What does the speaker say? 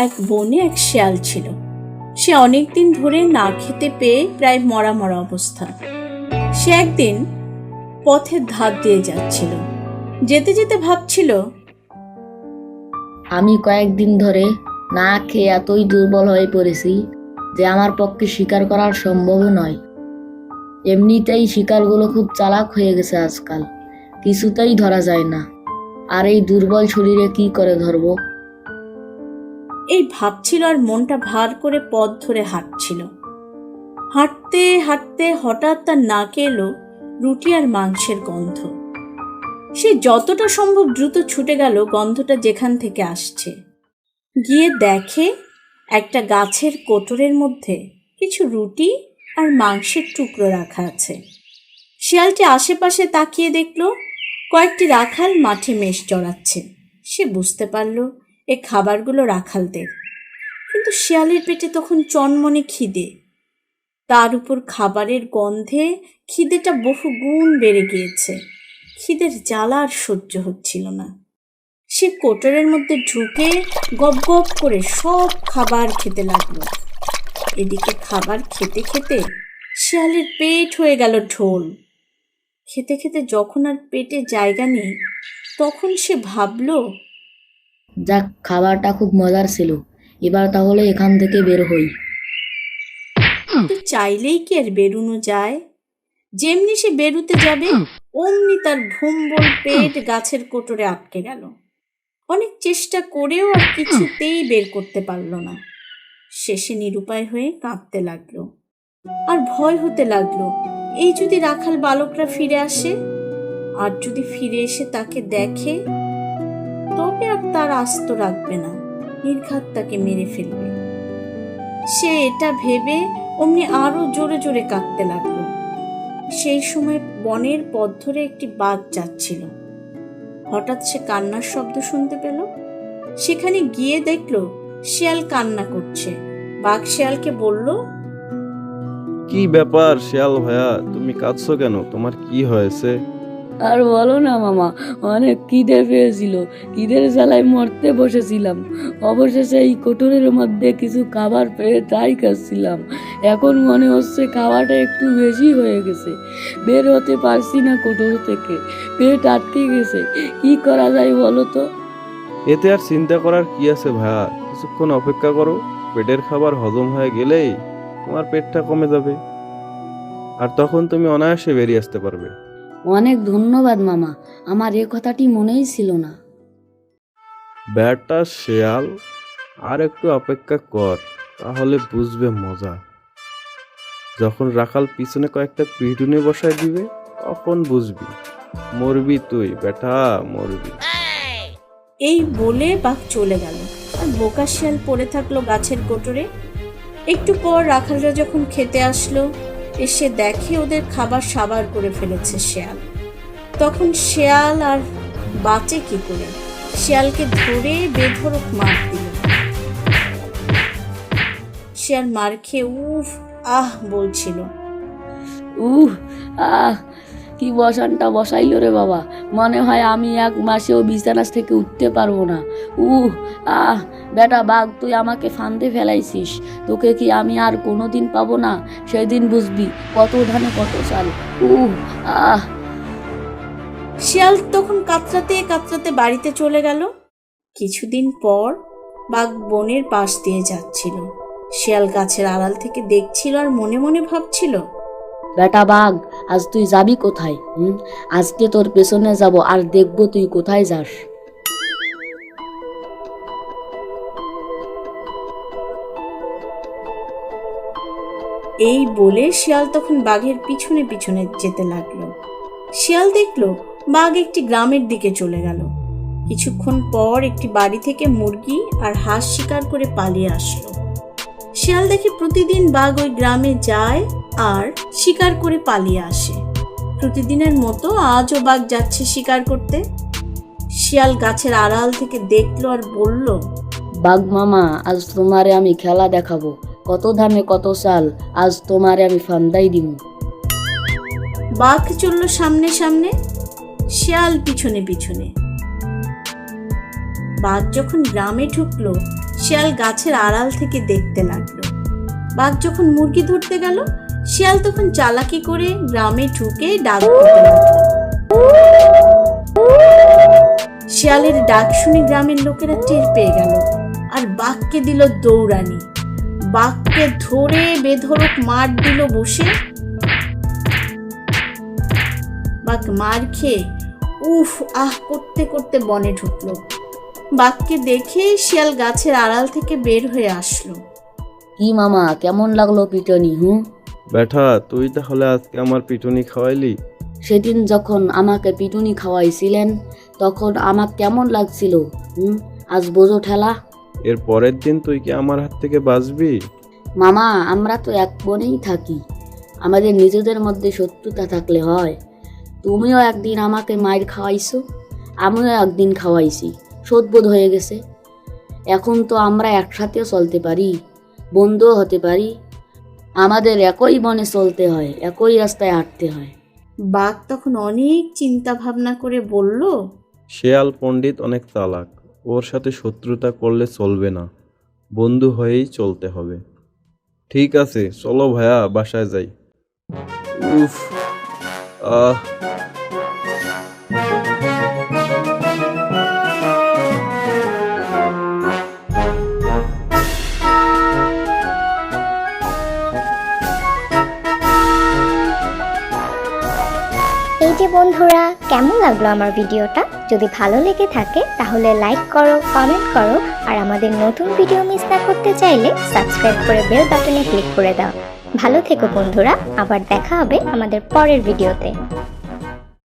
এক বনে এক শেয়াল ছিল। সে অনেকদিন ধরে না খেতে পেয়ে প্রায় মরা মরা অবস্থা। সে একদিন পথের ধার দিয়ে যাচ্ছিল। যেতে যেতে ভাবছিল, আমি কয়েকদিন ধরে না খেয়ে এতই দুর্বল হয়ে পড়েছি যে আমার পক্ষে শিকার করা সম্ভব নয়। এমনিতেই শিকারগুলো খুব চালাক হয়ে গেছে আজকাল, কিছুতেই ধরা যায় না। আর এই দুর্বল শরীরে কি করে ধরবো? এই ভাবছিল আর মনটা ভার করে পথ ধরে হাঁটছিল। হাঁটতে হাঁটতে হঠাৎ তার নাকে এলো রুটি আর মাংসের গন্ধ। সে যতটা সম্ভব দ্রুত ছুটে গেল গন্ধটা যেখান থেকে আসছে। গিয়ে দেখে একটা গাছের কোটরের মধ্যে কিছু রুটি আর মাংসের টুকরো রাখা আছে। শিয়ালটি আশেপাশে তাকিয়ে দেখল কয়েকটি রাখাল মাঠে মেষ চড়াচ্ছে। সে বুঝতে পারল এ খাবারগুলো রাখালদের। কিন্তু শিয়ালের পেটে তখন চনমনে খিদে। তার উপর খাবারের গন্ধে খিদেটা বহু গুণ বেড়ে গিয়েছে। খিদের জ্বালা আর সহ্য হচ্ছিল না। সে কোটরের মধ্যে ঢুকে গপ গপ করে সব খাবার খেতে লাগলো। এদিকে খাবার খেতে খেতে শিয়ালের পেট হয়ে গেল ঢোল। খেতে খেতে যখন আর পেটে জায়গা নেই, তখন সে ভাবল, যাক, খাবারটা খুব মজার ছিল, এবার তাহলে এখান থেকে বের হই। তো চাইলেই কি আর বেরুনো যায়? যেমনি সে বেরুতে যাবে অমনি তার ভুম্বল পেট গাছের কোটরে আটকে গেল। অনেক চেষ্টা করেও আর কিছুতেই বের করতে পারল না। শেষে নিরুপায় হয়ে কাঁদতে লাগলো। আর ভয় হতে লাগলো, এই যদি রাখাল বালকরা ফিরে আসে, আর যদি ফিরে এসে তাকে দেখে, তবে আর তার আস্ত রাখবে না, নির্ঘাত তাকে মেরে ফেলবে। সে এটা ভেবে অমনি আরো জোরে জোরে কাঁদতে লাগলো। সেই সময় বনের পথ ধরে একটি বাঘ যাচ্ছিল। হঠাৎ সে কান্নার শব্দ শুনতে পেল। সেখানে গিয়ে দেখল শিয়াল কান্না করছে। বাঘ শিয়ালকে বলল, কি ব্যাপার শিয়াল ভাইয়া, তুমি কাঁদছো কেন? তোমার কি হয়েছে? আর বলো না মামা, অনেক খিদে পেয়েছিল, খিদের জ্বালায় মরতে বসেছিলাম। অবশেষে এই কোটরের মধ্যে কিছু খাবার পেয়ে তাই খাচ্ছিলাম। এখন মনে হচ্ছে খাওয়াটা একটু বেশি হয়ে গেছে, বের হতে পারছি না কোটর থেকে, পেট আটকে গেছে। কি করা যায় বলো তো? এতে আর চিন্তা করার কি আছে ভাইয়া, কিছুক্ষণ অপেক্ষা করো। পেটের খাবার হজম হয়ে গেলেই তোমার পেটটা কমে যাবে, আর তখন তুমি অনায়াসে বেরিয়ে আসতে পারবে। অনেক ধন্যবাদ মামা, আমার এ কথাটি মনেই ছিল না। ব্যাটা শিয়াল, আর একটু অপেক্ষা কর, তাহলে বুঝবে মজা। যখন রাখাল পিছনে কয়েকটা পিটুনি বসায় দিবে, তখন বুঝবি মরবি তুই বেটা, মরবি। এই বলে বাঘ চলে গেল। আর বোকা শিয়াল পড়ে থাকলো গাছের কোটরে। একটু পর রাখালরা যখন খেতে আসলো, এসে দেখে ওদের খাবার সাবার করে ফেলেছে শিয়াল। তখন শিয়াল আর বাঁচে কি করে? শিয়ালকে ধরে বেধড়ক মার দিল। শিয়াল মার খেয়ে উফ আহ বলছিল। আহ, কি বসানটা বসাইল রে বাবা, মনে হয় আমি এক মাসেও বিছানা থেকে উঠতে পারবো না। বেটা বাঘ, তুই আমাকে ফান্দে ফেলাইছিস, তোকে কি আমি আর কোনোদিন পাবো না? সেদিন বুঝবি কত ধানে কত চাল। আহ শিয়াল তখন কাতরাতে কাতরাতে বাড়িতে চলে গেল। কিছুদিন পর বাঘ বনের পাশ দিয়ে যাচ্ছিল। শিয়াল গাছের আড়াল থেকে দেখছিল আর মনে মনে ভাবছিল, বেটা বাঘ, আজ তুই যাবি কোথায়? আজকে তোর পেছনে যাব আর দেখবো তুই কোথায় যাস। এই বলে শিয়াল তখন বাঘের পিছনে পিছনে যেতে লাগলো। শিয়াল দেখলো বাঘ একটি গ্রামের দিকে চলে গেল। কিছুক্ষণ পর একটি বাড়ি থেকে মুরগি আর হাঁস শিকার করে পালিয়ে আসলো। শিয়াল দেখে প্রতিদিন বাঘ ওই গ্রামে যায় আর শিকার করে পালিয়ে আসে। প্রতিদিনের মতো আজও বাঘ যাচ্ছে শিকার করতে। শিয়াল গাছের আড়াল থেকে দেখলো আর বলল, বাঘ মামা, আজ তোমারে আমি খেলা দেখাবো, কত ধানে কত চাল, আজ তোমারে আমি ফান্দাই দিব। বাঘ চলল সামনে সামনে, শিয়াল পিছনে পিছনে। বাঘ যখন গ্রামে ঢুকলো, শিয়াল গাছের আড়াল থেকে দেখতে লাগলো। বাঘ যখন মুরগি ধরতে গেল, শিয়াল তখন চালাকি করে গ্রামে ঢুকে ডাক দিতে লাগলো। শিয়ালের ডাক শুনে গ্রামের লোকেরা টের পেয়ে গেল আর বাঘকে দিল দৌড়ানি। বাঘকে ধরে বেধড়ক মার দিল বসে। বাঘ মার খেয়ে উফ আহ করতে করতে বনে ঢুকলো। বাঘকে দেখে শিয়াল গাছের আড়াল থেকে বের হয়ে আসলো। কি মামা, কেমন লাগলো পিটনি? ব্যাটা, তুই তাহলে আজকে আমার পিটুনি খাওয়াইলি? সেদিন যখন আমাকে পিটুনি খাওয়াইছিলেন তখন আমার কেমন লাগছিল? আজ বোঝো ঠেলা। এর পরের দিন তুই কি আমার হাত থেকে বাঁচবি? মামা, আমরা তো এক বনেই থাকি, আমাদের নিজেদের মধ্যে শত্রুতা থাকলে হয়? তুমিও একদিন আমাকে মায়ের খাওয়াইছো, আমিও একদিন খাওয়াইছি, শোধবোধ হয়ে গেছে। এখন তো আমরা একসাথেও চলতে পারি, বন্ধুও হতে পারি। আমাদের একই বনে চলতে হয়, একই রাস্তায় হাঁটতে হয়। বাঘ তখন অনেক চিন্তা ভাবনা করে বলল, শেয়াল পণ্ডিত অনেক চালাক, ওর সাথে শত্রুতা করলে চলবে না, বন্ধু হয়েই চলতে হবে। ঠিক আছে, চলো ভাইয়া, বাসায় যাই। উফ আহ এই যে বন্ধুরা, কেমন লাগলো আমার ভিডিওটা? যদি ভালো লেগে থাকে তাহলে লাইক করো, কমেন্ট করো, আর আমাদের নতুন ভিডিও মিস না করতে চাইলে সাবস্ক্রাইব করে বেল বাটনে ক্লিক করে দাও। ভালো থেকো বন্ধুরা, আবার দেখা হবে আমাদের পরের ভিডিওতে।